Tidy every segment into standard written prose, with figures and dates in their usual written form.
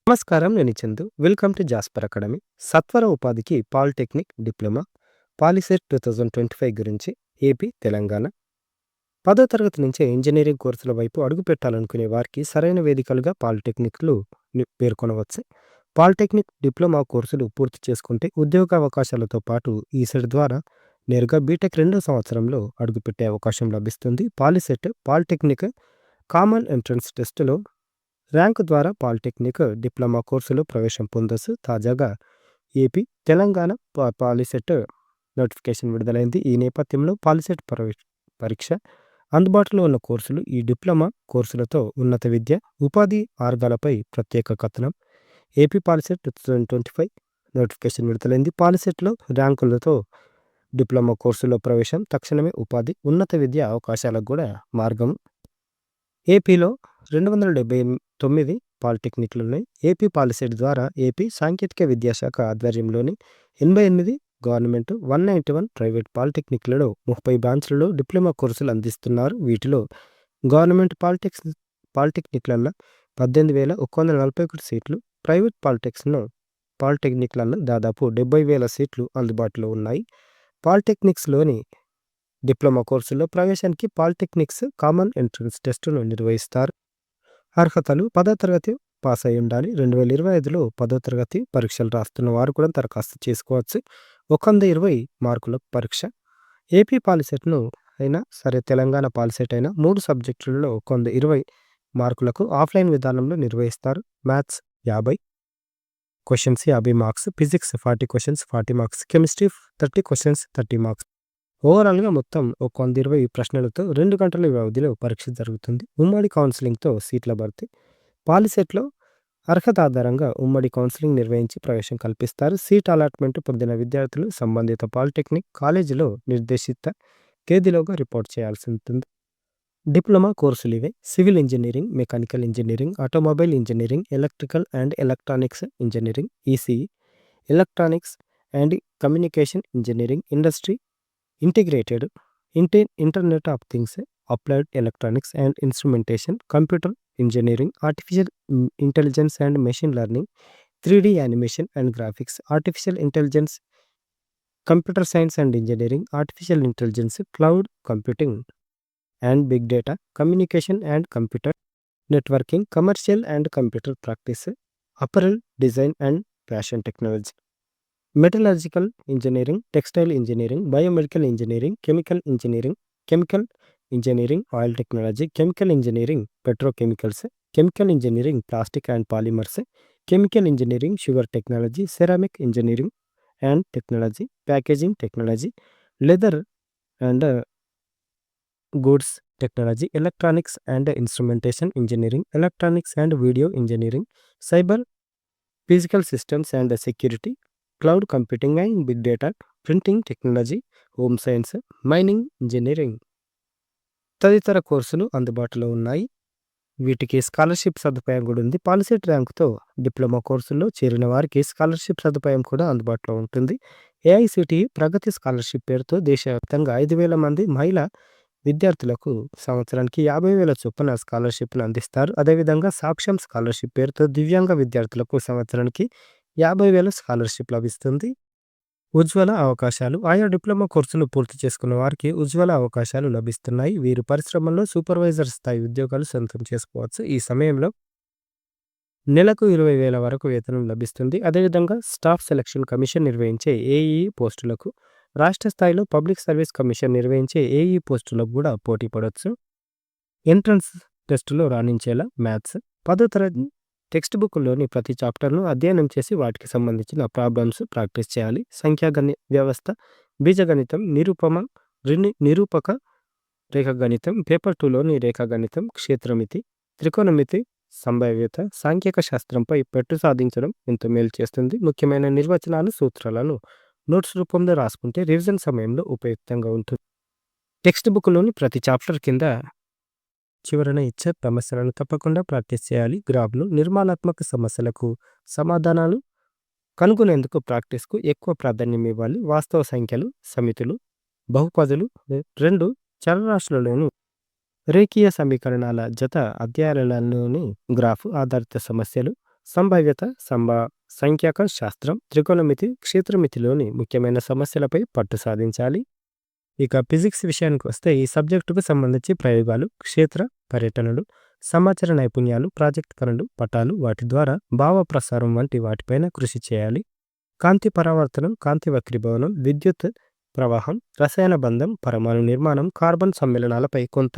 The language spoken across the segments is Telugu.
నమస్కారం. నేను Chandu. Welcome to Jasper academy. సత్వర ఉపాధికి పాలిటెక్నిక్ డిప్లొమా పాలిసెట్ 2025 గురించి ఏపీ, తెలంగాణ 10వ తరగతి నుంచే ఇంజనీరింగ్ కోర్సుల వైపు అడుగుపెట్టాలనుకునే వారికి సరైన వేదికలుగా పాలిటెక్నిక్‌లు పేర్కొనవచ్చు. పాలిటెక్నిక్ డిప్లొమా కోర్సులు పూర్తి చేసుకుంటే ఉద్యోగ అవకాశాలతో పాటు ఈసెట్ ద్వారా నేరుగా బీటెక్ రెండో సంవత్సరంలో అడుగుపెట్టే అవకాశం లభిస్తుంది. పాలిసెట్ పాలిటెక్నిక్ కామన్ ఎంట్రన్స్ టెస్ట్‌లో ర్యాంకు ద్వారా పాలిటెక్నిక్ డిప్లొమా కోర్సులో ప్రవేశం పొందొచ్చు. తాజాగా ఏపీ, తెలంగాణ పాలిసెట్ నోటిఫికేషన్ విడుదలైంది. ఈ నేపథ్యంలో పాలిసెట్ పరీక్ష అందుబాటులో ఉన్న కోర్సులు, ఈ డిప్లొమా కోర్సులతో ఉన్నత విద్య, ఉపాధి మార్గాలపై ప్రత్యేక కథనం. ఏపీ పాలిసెట్ 2025 నోటిఫికేషన్ విడుదలైంది. పాలిసెట్లో ర్యాంకులతో డిప్లొమా కోర్సులో ప్రవేశం, తక్షణమే ఉపాధి, ఉన్నత విద్య అవకాశాలకు కూడా మార్గం. ఏపీలో 279 పాలిటెక్నిక్‌లున్నాయి. ఏపీ పాలిసెట్ ద్వారా ఏపీ సాంకేతిక విద్యాశాఖ ఆధ్వర్యంలోని 88 గవర్నమెంట్, 191 ప్రైవేట్ పాలిటెక్నిక్‌లలో 30 బ్రాంచ్‌లలో డిప్లొమా కోర్సులు అందిస్తున్నారు. వీటిలో గవర్నమెంట్ పాలిటెక్నిక్‌లల్ల 18,141 సీట్లు, ప్రైవేట్ పాలిటెక్నిక్‌లల్ల దాదాపు 70,000 సీట్లు అందుబాటులో ఉన్నాయి. పాలిటెక్నిక్స్‌లోని డిప్లొమా కోర్సుల్లో ప్రవేశానికి పాలిటెక్నిక్స్ కామన్ ఎంట్రన్స్ టెస్టును నిర్వహిస్తారు. అర్హతలు: 10వ తరగతి పాస్ అయి ఉండాలి. 2025లో 10వ తరగతి పరీక్షలు రాస్తున్న వారు కూడా దరఖాస్తు చేసుకోవచ్చు. 120 మార్కుల పరీక్ష. ఏపీ పాలిసెట్‌ను అయినా సరే, తెలంగాణ పాలిసెట్ అయినా 3 సబ్జెక్టులలో 120 మార్కులకు ఆఫ్లైన్ విధానంలో నిర్వహిస్తారు. Maths 50 questions 50 marks, physics 40 questions 40 marks, chemistry 30 questions 30 marks. ఓవరాల్‌గా మొత్తం 120 ప్రశ్నలతో 2 గంటల వ్యవధిలో పరీక్ష జరుగుతుంది. ఉమ్మడి కౌన్సెలింగ్‌తో సీట్ల భర్తీ. పాలిసెట్‌లో అర్హత ఆధారంగా ఉమ్మడి కౌన్సెలింగ్ నిర్వహించి ప్రవేశం కల్పిస్తారు. సీట్ అలాట్మెంట్ పొందిన విద్యార్థులు సంబంధిత పాలిటెక్నిక్ కాలేజీలో నిర్దేశిత తేదీలోగా రిపోర్ట్ చేయాల్సి ఉంటుంది. డిప్లొమా కోర్సులివే: civil engineering, mechanical engineering, automobile engineering, electrical and electronics engineering, ECE, electronics and communication engineering, industry integrated, internet of things, applied electronics and instrumentation, computer engineering, artificial intelligence and machine learning, 3D animation and graphics, artificial intelligence, computer science and engineering, artificial intelligence, cloud computing and big data, communication and computer networking, commercial and computer practice, apparel design and fashion technology, metallurgical engineering, textile engineering, biomedical engineering, chemical engineering, oil technology, chemical engineering, petrochemicals, chemical engineering, plastic and polymers, chemical engineering, sugar technology, ceramic engineering and technology, packaging technology, leather and goods technology, electronics and instrumentation engineering, electronics and video engineering, cyber physical systems and security, cloud computing and big data, printing technology, home science, mining engineering తదితర కోర్సులు అందుబాటులో ఉన్నాయి. వీటికి స్కాలర్షిప్ సదుపాయం కూడా ఉంది. పాలిసెట్ ర్యాంకుతో డిప్లొమా కోర్సుల్లో చేరిన వారికి స్కాలర్షిప్ సదుపాయం కూడా అందుబాటులో ఉంటుంది. ఏఐసిటిఈ ప్రగతి స్కాలర్షిప్ పేరుతో దేశవ్యాప్తంగా 5,000 మంది మహిళా విద్యార్థులకు సంవత్సరానికి 50,000 చొప్పున స్కాలర్షిప్ను అందిస్తారు. అదేవిధంగా సాక్ష్యం స్కాలర్షిప్ పేరుతో దివ్యాంగ విద్యార్థులకు సంవత్సరానికి 50,000 స్కాలర్షిప్ లభిస్తుంది. ఉజ్వల అవకాశాలు: ఆయా డిప్లొమా కోర్సులు పూర్తి చేసుకున్న వారికి ఉజ్వల అవకాశాలు లభిస్తున్నాయి. వీరు పరిశ్రమల్లో సూపర్వైజర్ స్థాయి ఉద్యోగాలు సొంతం చేసుకోవచ్చు. ఈ సమయంలో నెలకు 20,000 వరకు వేతనం లభిస్తుంది. అదేవిధంగా స్టాఫ్ సెలక్షన్ కమిషన్ నిర్వహించే ఏఈఈ పోస్టులకు, రాష్ట్ర స్థాయిలో పబ్లిక్ సర్వీస్ కమిషన్ నిర్వహించే ఏఈఈ పోస్టులకు కూడా పోటీ పడవచ్చు. ఎంట్రన్స్ టెస్టులో రాణించేలా మ్యాథ్స్ 10వ తరగతి టెక్స్ట్ బుక్‌లోని ప్రతి చాప్టర్‌ను అధ్యయనం చేసి వాటికి సంబంధించిన ప్రాబ్లమ్స్ ప్రాక్టీస్ చేయాలి. వ్యవస్థ, బీజగణితం, నిరూపక రేఖాగణితం, పేపర్ 2లోని రేఖాగణితం, క్షేత్రమితి, త్రికోణమితి, సంభావ్యత, సాంఖ్యక శాస్త్రంపై పట్టు సాధించడం ఎంతో మేలు చేస్తుంది. ముఖ్యమైన నిర్వచనాలు, సూత్రాలను నోట్స్ రూపంలో రాసుకుంటే రివిజన్ సమయంలో ఉపయుక్తంగా ఉంటుంది. టెక్స్ట్ బుక్‌లోని ప్రతి చాప్టర్ కింద చివరన ఇచ్చే సమస్యలను తప్పకుండా ప్రాక్టీస్ చేయాలి. గ్రాఫ్లు, నిర్మాణాత్మక సమస్యలకు సమాధానాలు కనుగొనేందుకు ప్రాక్టీస్‌కు ఎక్కువ ప్రాధాన్యం ఇవ్వాలి. వాస్తవ సంఖ్యలు, సమితులు, బహుపదులు, 2 చరరాశులలోని రేఖీయ సమీకరణాల జత అధ్యాయాలలోని గ్రాఫ్ ఆధారిత సమస్యలు, సంభావ్యత, సంఖ్యాక శాస్త్రం, త్రికోణమితి, క్షేత్రమితిలోని ముఖ్యమైన సమస్యలపై పట్టు సాధించాలి. ఇక ఫిజిక్స్ విషయానికి వస్తే ఈ సబ్జెక్టుకు సంబంధించి ప్రయోగాలు, క్షేత్ర పర్యటనలు, సమాచార నైపుణ్యాలు, ప్రాజెక్ట్ పనులు, పటాలు, వాటి ద్వారా భావ ప్రసారం వంటి వాటిపైన కృషి చేయాలి. కాంతి పరావర్తనం, కాంతి వక్రీభవనం, విద్యుత్ ప్రవాహం, రసాయన బంధం, పరమాణు నిర్మాణం, కార్బన్ సమ్మేళనాలపై కొంత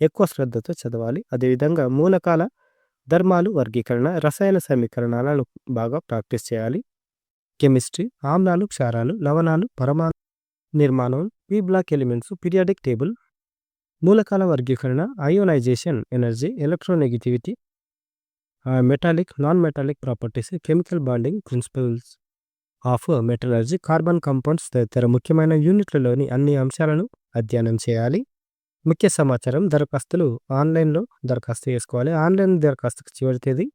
ఎక్కువ శ్రద్ధతో చదవాలి. అదేవిధంగా మూలకాల ధర్మాలు, వర్గీకరణ, రసాయన సమీకరణాలను బాగా ప్రాక్టీస్ చేయాలి. కెమిస్ట్రీ, ఆమ్లాలు, క్షారాలు, లవణాలు, పరమాణు నిర్మాణం, P block elements, periodic table, మూలకాల వర్గీకరణ, ionisation energy, electronegativity, metallic, non metallic properties, chemical bonding principles of metallurgy, carbon compounds తదితర ముఖ్యమైన యూనిట్లలోని అన్ని అంశాలను అధ్యయనం చేయాలి. ముఖ్య సమాచారం, దరఖాస్తులు ఆన్లైన్లో దరఖాస్తు చేసుకోవాలి. ఆన్లైన్ దరఖాస్తుకు చివరి తేదీ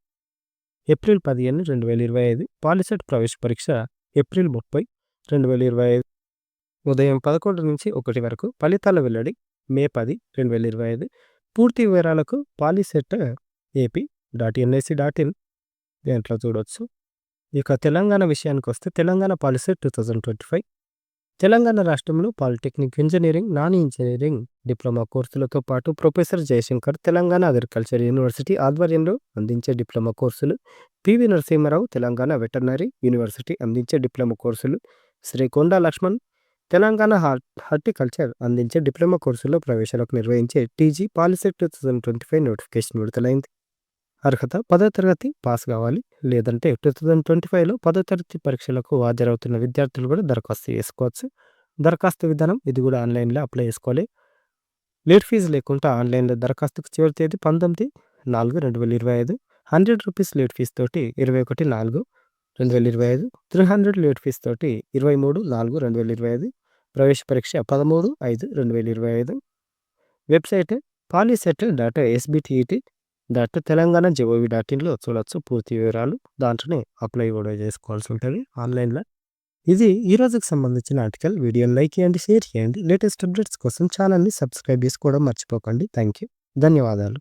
ఏప్రిల్ 15, 2025. పాలిసెట్ ప్రవేశ పరీక్ష ఏప్రిల్ 30, 2025 ఉదయం 11 నుంచి 1 వరకు. ఫలితాల వెల్లడి మే 10, 2025. పూర్తి వివరాలకు పాలిసెట్ AP.nic.in దీంట్లో చూడవచ్చు. ఇక తెలంగాణ విషయానికి వస్తే తెలంగాణ పాలిసెట్ 2025 తెలంగాణ రాష్ట్రంలో polytechnic, engineering, non engineering diploma కోర్సులతో పాటు professor Jayashankar Telangana agriculture university ఆధ్వర్యంలో అందించే డిప్లొమా కోర్సులు, PV Narasimharao Telangana veterinary university అందించే డిప్లొమా కోర్సులు, శ్రీ కొండా లక్ష్మణ్ తెలంగాణ హార్టికల్చర్ అందించే డిప్లొమా కోర్సుల్లో ప్రవేశాలకు నిర్వహించే టీజీ పాలిసెట్ 2025 నోటిఫికేషన్ విడుదలైంది. అర్హత 10వ తరగతి పాస్ కావాలి. లేదంటే 2025లో 10వ తరగతి పరీక్షలకు హాజరవుతున్న విద్యార్థులు కూడా దరఖాస్తు చేసుకోవచ్చు. దరఖాస్తు విధానం ఇది కూడా ఆన్లైన్లో అప్లై చేసుకోవాలి. లేట్ ఫీజు లేకుండా ఆన్లైన్లో దరఖాస్తుకు చివరి తేదీ 19/4/2025. ₹100 లేట్ ఫీజు తోటి 21/4/2025. 300 లేట్ ఫీజు తోటి 23/4/2025. ప్రవేశ పరీక్ష 13/5/2025. వెబ్సైట్ polyset.sbtet.telanganagov.inలో చూడొచ్చు పూర్తి వివరాలు. దాంట్లోనే అప్లై కూడా చేసుకోవాల్సి ఉంటుంది ఆన్లైన్లో. ఇది ఈ రోజుకి సంబంధించిన ఆర్టికల్. వీడియోని లైక్ చేయండి, షేర్ చేయండి. లేటెస్ట్ అప్డేట్స్ కోసం ఛానల్ని సబ్స్క్రైబ్ చేసుకోవడం మర్చిపోకండి. థ్యాంక్ యూ, ధన్యవాదాలు.